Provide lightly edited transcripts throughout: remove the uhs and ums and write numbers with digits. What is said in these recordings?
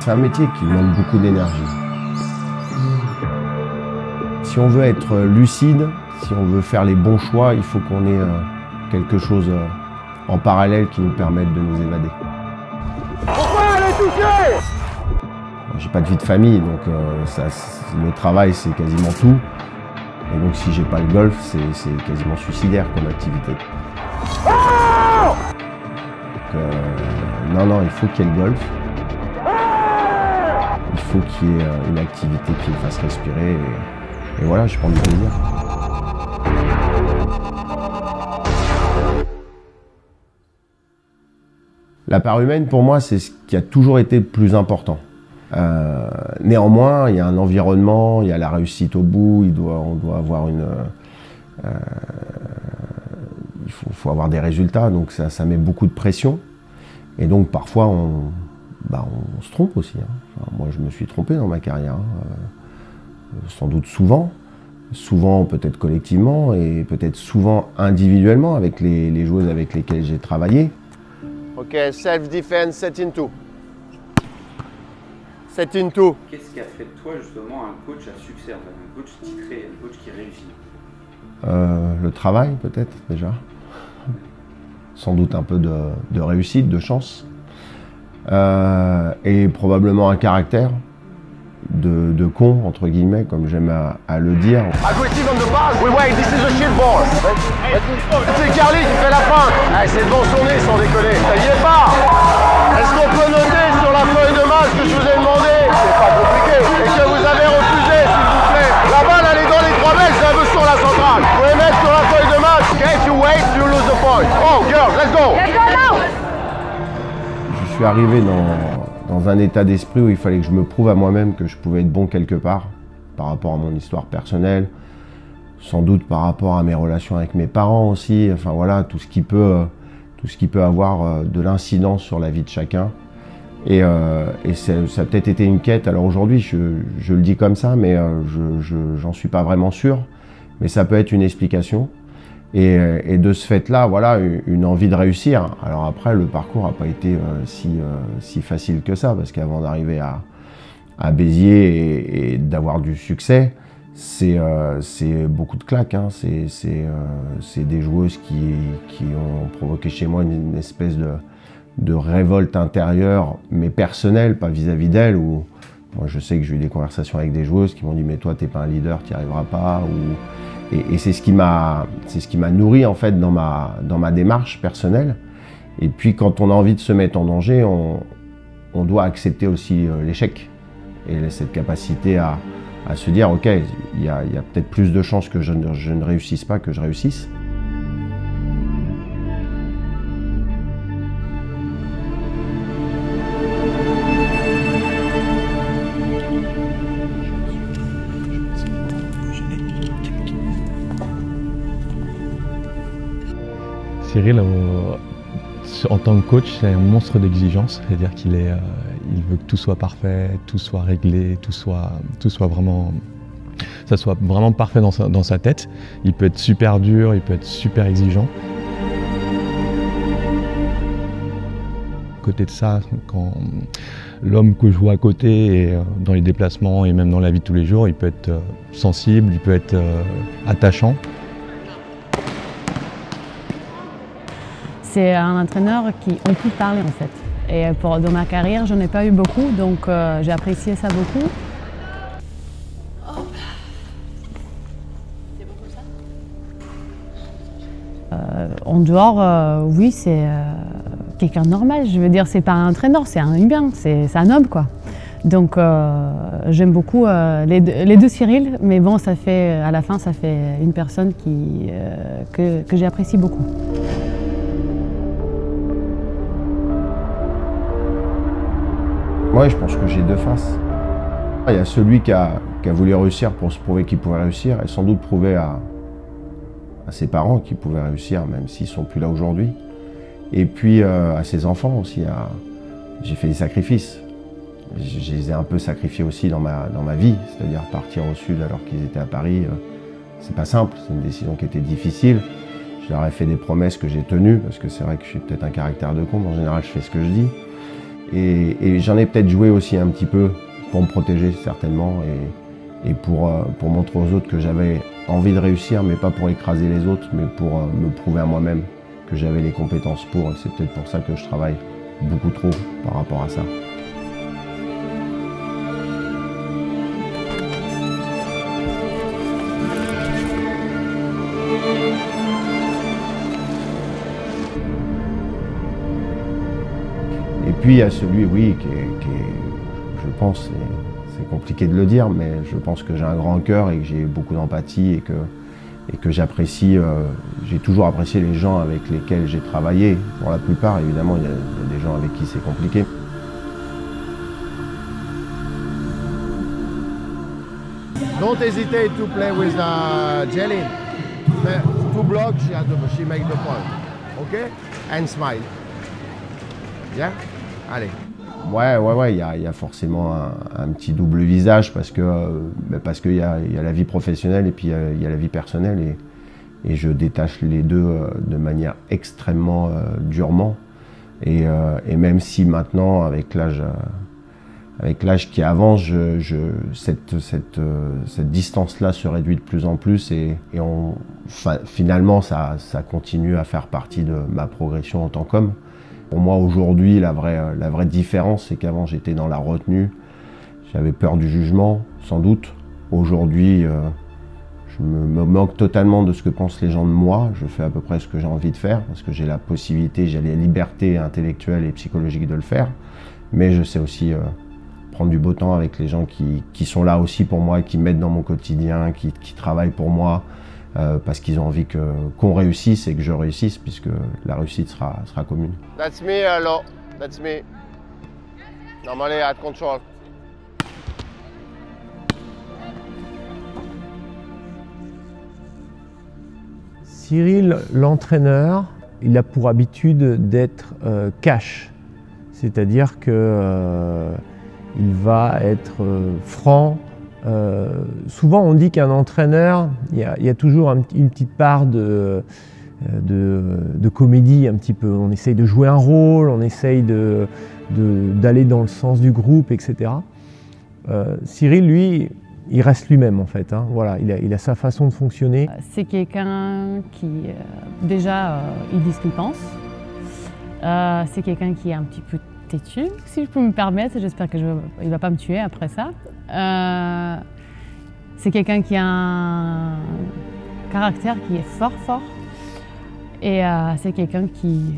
C'est un métier qui demande beaucoup d'énergie. Si on veut être lucide, si on veut faire les bons choix, il faut qu'on ait quelque chose en parallèle qui nous permette de nous évader. Pourquoi elle est touchée? J'ai pas de vie de famille, donc le travail c'est quasiment tout. Et donc si j'ai pas le golf, c'est quasiment suicidaire comme activité. Oh! Donc, non, il faut qu'il y ait le golf. Il faut qu'il y ait une activité qui me fasse respirer. Et voilà, je prends du plaisir. La part humaine, pour moi, c'est ce qui a toujours été le plus important. Néanmoins, il y a un environnement, il y a la réussite au bout, on doit avoir il faut avoir des résultats, donc ça met beaucoup de pression. Et donc parfois, on se trompe aussi. Enfin, moi, je me suis trompé dans ma carrière, sans doute souvent peut-être collectivement et peut-être souvent individuellement avec les joueuses avec lesquelles j'ai travaillé. Ok, self-defense, 7 in 2. 7 in 2. Qu'est-ce qui a fait de toi justement un coach à succès, en fait, un coach titré, un coach qui réussit? Le travail peut-être déjà. Sans doute un peu de réussite, de chance. Et probablement un caractère de con, entre guillemets, comme j'aime à le dire. Aggressive on the ball. We wait, this is a shit ball. C'est Carly qui fait la feinte. Ah, c'est devant son nez sans déconner. Ça y est pas. Est-ce qu'on peut noter sur la feuille de match que je vous ai demandé? C'est pas compliqué. Et que vous avez refusé, s'il vous plaît. La balle, elle est dans les 3 mètres, c'est un peu sur la centrale. Vous pouvez mettre sur la feuille de match. Okay, if you wait, you lose the point. Oh, girls, let's go. Let's go now. Je suis arrivé dans un état d'esprit où il fallait que je me prouve à moi-même que je pouvais être bon quelque part par rapport à mon histoire personnelle, sans doute par rapport à mes relations avec mes parents aussi, enfin voilà, tout ce qui peut avoir de l'incidence sur la vie de chacun. Et ça a peut-être été une quête, alors aujourd'hui je le dis comme ça, mais j'en suis pas vraiment sûr, mais ça peut être une explication. Et de ce fait-là, voilà, une envie de réussir. Alors après, le parcours n'a pas été si facile que ça, parce qu'avant d'arriver à Béziers et d'avoir du succès, c'est beaucoup de claques. Hein. C'est des joueuses qui ont provoqué chez moi une espèce de révolte intérieure, mais personnelle, pas vis-à-vis d'elles. Moi, je sais que j'ai eu des conversations avec des joueuses qui m'ont dit « mais toi, t'es pas un leader, t'y arriveras pas ». Et c'est ce qui m'a nourri en fait dans ma démarche personnelle. Et puis quand on a envie de se mettre en danger, on doit accepter aussi l'échec et cette capacité à se dire ok, il y a peut-être plus de chances que je ne réussisse pas que je réussisse. Cyril, en tant que coach, c'est un monstre d'exigence, c'est-à-dire qu'il il veut que tout soit parfait, tout soit réglé, ça soit vraiment parfait dans sa tête. Il peut être super dur, il peut être super exigeant. À côté de ça, quand l'homme que je vois à côté, et dans les déplacements et même dans la vie de tous les jours, il peut être sensible, il peut être attachant. C'est un entraîneur qui on peut parler en fait. Et dans ma carrière, j'en ai pas eu beaucoup, donc j'ai apprécié ça beaucoup. En dehors, oui, c'est quelqu'un de normal. Je veux dire, c'est pas un entraîneur, c'est un humain, c'est un homme quoi. Donc j'aime beaucoup les deux Cyril, mais bon, à la fin, ça fait une personne que j'apprécie beaucoup. Oui, je pense que j'ai deux faces. Il y a celui qui a voulu réussir pour se prouver qu'il pouvait réussir et sans doute prouver à ses parents qu'ils pouvaient réussir, même s'ils ne sont plus là aujourd'hui. Et puis à ses enfants aussi. J'ai fait des sacrifices. Je les ai un peu sacrifiés aussi dans ma vie, c'est-à-dire partir au sud alors qu'ils étaient à Paris. C'est pas simple, c'est une décision qui était difficile. Je leur ai fait des promesses que j'ai tenues, parce que c'est vrai que je suis peut-être un caractère de con, mais en général je fais ce que je dis. Et j'en ai peut-être joué aussi un petit peu pour me protéger certainement et pour montrer aux autres que j'avais envie de réussir, mais pas pour écraser les autres, mais pour me prouver à moi-même que j'avais les compétences pour. Et c'est peut-être pour ça que je travaille beaucoup trop par rapport à ça. Et puis il y a celui, oui, qui est je pense, c'est compliqué de le dire, mais je pense que j'ai un grand cœur et que j'ai beaucoup d'empathie et que j'apprécie, j'ai toujours apprécié les gens avec lesquels j'ai travaillé. Pour la plupart, évidemment, il y a des gens avec qui c'est compliqué. Don't hesitate to play with Jelly. 2 blocks, she make the point. Okay? And smile. Yeah? Allez. Ouais, il y a forcément un petit double visage parce qu'il y a la vie professionnelle et puis il y a la vie personnelle et je détache les deux de manière extrêmement durement et même si maintenant avec l'âge qui avance, cette distance-là se réduit de plus en plus et finalement ça continue à faire partie de ma progression en tant qu'homme. Pour moi, aujourd'hui, la vraie différence, c'est qu'avant, j'étais dans la retenue. J'avais peur du jugement, sans doute. Aujourd'hui, je me moque totalement de ce que pensent les gens de moi. Je fais à peu près ce que j'ai envie de faire, parce que j'ai la possibilité, j'ai la liberté intellectuelle et psychologique de le faire. Mais je sais aussi prendre du beau temps avec les gens qui sont là aussi pour moi, qui m'aident dans mon quotidien, qui travaillent pour moi. Parce qu'ils ont envie qu'on réussisse et que je réussisse, puisque la réussite sera commune. That's me, hello. That's me. Normally at control. Cyril, l'entraîneur, il a pour habitude d'être cash. C'est-à-dire qu'il va être franc. Souvent on dit qu'un entraîneur, il y a toujours une petite part de comédie un petit peu. On essaye de jouer un rôle, on essaye d'aller dans le sens du groupe, etc. Cyril, lui, il reste lui-même en fait. Hein. Voilà, il a sa façon de fonctionner. C'est quelqu'un qui, déjà, il dit ce qu'il pense. C'est quelqu'un qui est un petit peu têtu, si je peux me permettre. J'espère qu'il ne va pas me tuer après ça. C'est quelqu'un qui a un caractère qui est fort. Et c'est quelqu'un qui,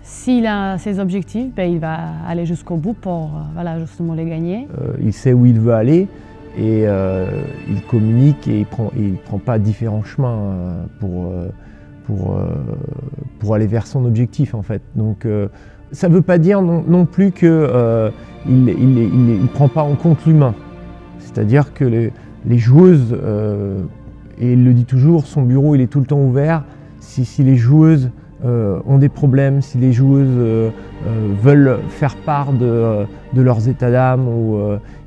s'il a ses objectifs, il va aller jusqu'au bout pour justement les gagner. Il sait où il veut aller et il communique et il prend pas différents chemins pour aller vers son objectif en fait. Donc ça ne veut pas dire non plus qu'il ne prend pas en compte l'humain. C'est-à-dire que les joueuses, et il le dit toujours, son bureau il est tout le temps ouvert. Si les joueuses ont des problèmes, si les joueuses veulent faire part de leurs états d'âme,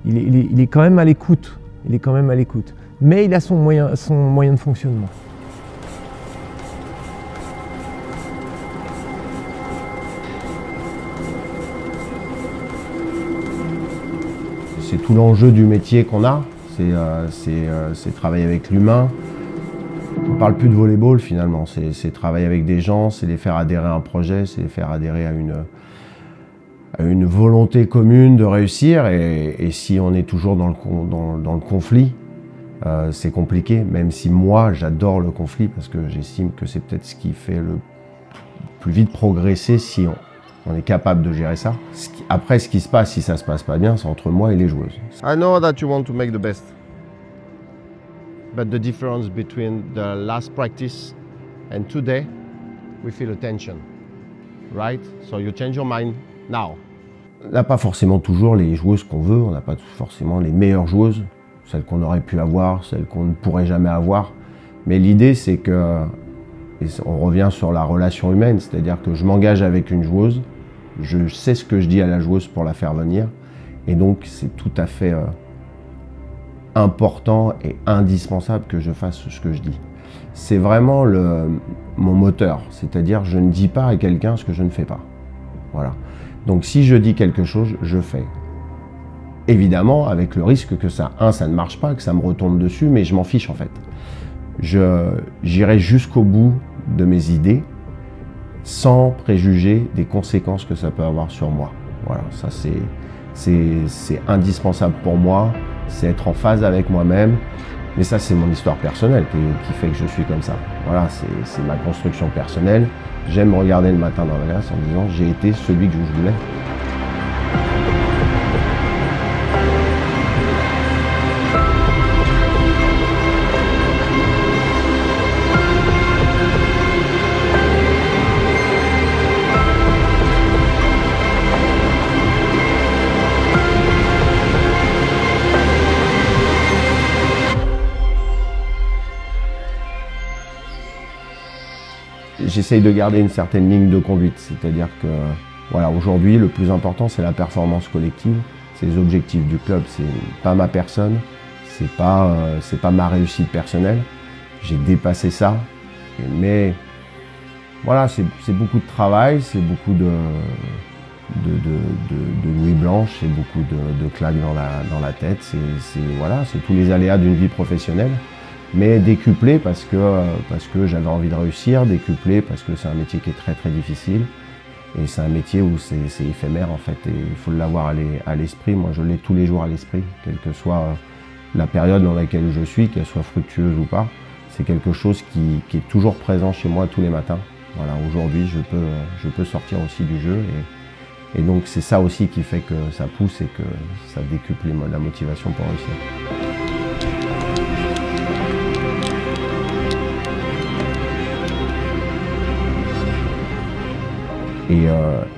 il est quand même à l'écoute. Il est quand même à l'écoute. Mais il a son moyen de fonctionnement. C'est tout l'enjeu du métier qu'on a, c'est travailler avec l'humain. On ne parle plus de volleyball finalement, c'est travailler avec des gens, c'est les faire adhérer à un projet, c'est les faire adhérer à une volonté commune de réussir. Et si on est toujours dans le conflit, c'est compliqué, même si moi j'adore le conflit parce que j'estime que c'est peut-être ce qui fait le plus vite progresser si on est capable de gérer ça. Après, ce qui se passe, si ça se passe pas bien, c'est entre moi et les joueuses. I know that you want to make the best. But the difference between the last practice and today, we feel a tension. Right? So you change your mind now. On n'a pas forcément toujours les joueuses qu'on veut, on n'a pas forcément les meilleures joueuses, celles qu'on aurait pu avoir, celles qu'on ne pourrait jamais avoir. Mais l'idée, c'est que, et on revient sur la relation humaine, c'est-à-dire que je m'engage avec une joueuse, je sais ce que je dis à la joueuse pour la faire venir, et donc c'est tout à fait important et indispensable que je fasse ce que je dis. C'est vraiment mon moteur, c'est-à-dire je ne dis pas à quelqu'un ce que je ne fais pas. Voilà. Donc si je dis quelque chose, je fais. Évidemment, avec le risque que ça ne marche pas, que ça me retombe dessus, mais je m'en fiche en fait. J'irai jusqu'au bout de mes idées, sans préjuger des conséquences que ça peut avoir sur moi. Voilà, ça c'est indispensable pour moi, c'est être en phase avec moi-même. Mais ça, c'est mon histoire personnelle qui fait que je suis comme ça. Voilà, c'est ma construction personnelle. J'aime me regarder le matin dans la glace en disant j'ai été celui que je voulais. J'essaye de garder une certaine ligne de conduite, c'est-à-dire que voilà, aujourd'hui, le plus important, c'est la performance collective, c'est les objectifs du club, c'est pas ma personne, c'est pas ma réussite personnelle. J'ai dépassé ça, mais voilà, c'est beaucoup de travail, c'est beaucoup de nuits blanches, c'est beaucoup de claques dans la tête, c'est tous les aléas d'une vie professionnelle. Mais décuplé parce que j'avais envie de réussir, décuplé parce que c'est un métier qui est très très difficile et c'est un métier où c'est éphémère en fait et il faut l'avoir à l'esprit. Moi je l'ai tous les jours à l'esprit, quelle que soit la période dans laquelle je suis, qu'elle soit fructueuse ou pas. C'est quelque chose qui est toujours présent chez moi tous les matins. Voilà, aujourd'hui je peux sortir aussi du jeu et donc c'est ça aussi qui fait que ça pousse et que ça décuple la motivation pour réussir.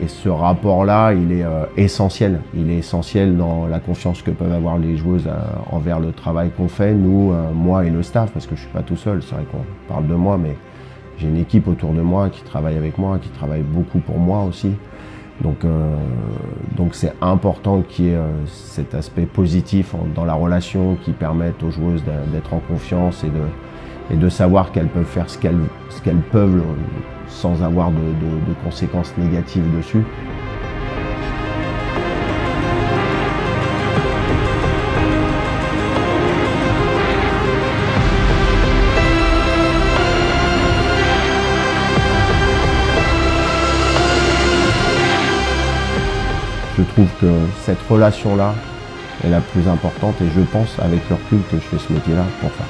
Et ce rapport-là, il est essentiel. Il est essentiel dans la confiance que peuvent avoir les joueuses envers le travail qu'on fait, nous, moi et le staff, parce que je ne suis pas tout seul. C'est vrai qu'on parle de moi, mais j'ai une équipe autour de moi qui travaille avec moi, qui travaille beaucoup pour moi aussi. Donc c'est important qu'il y ait cet aspect positif dans la relation qui permette aux joueuses d'être en confiance et de savoir qu'elles peuvent faire ce qu'elles peuvent sans avoir de conséquences négatives dessus. Je trouve que cette relation-là est la plus importante et je pense avec le recul que je fais ce métier-là pour ça.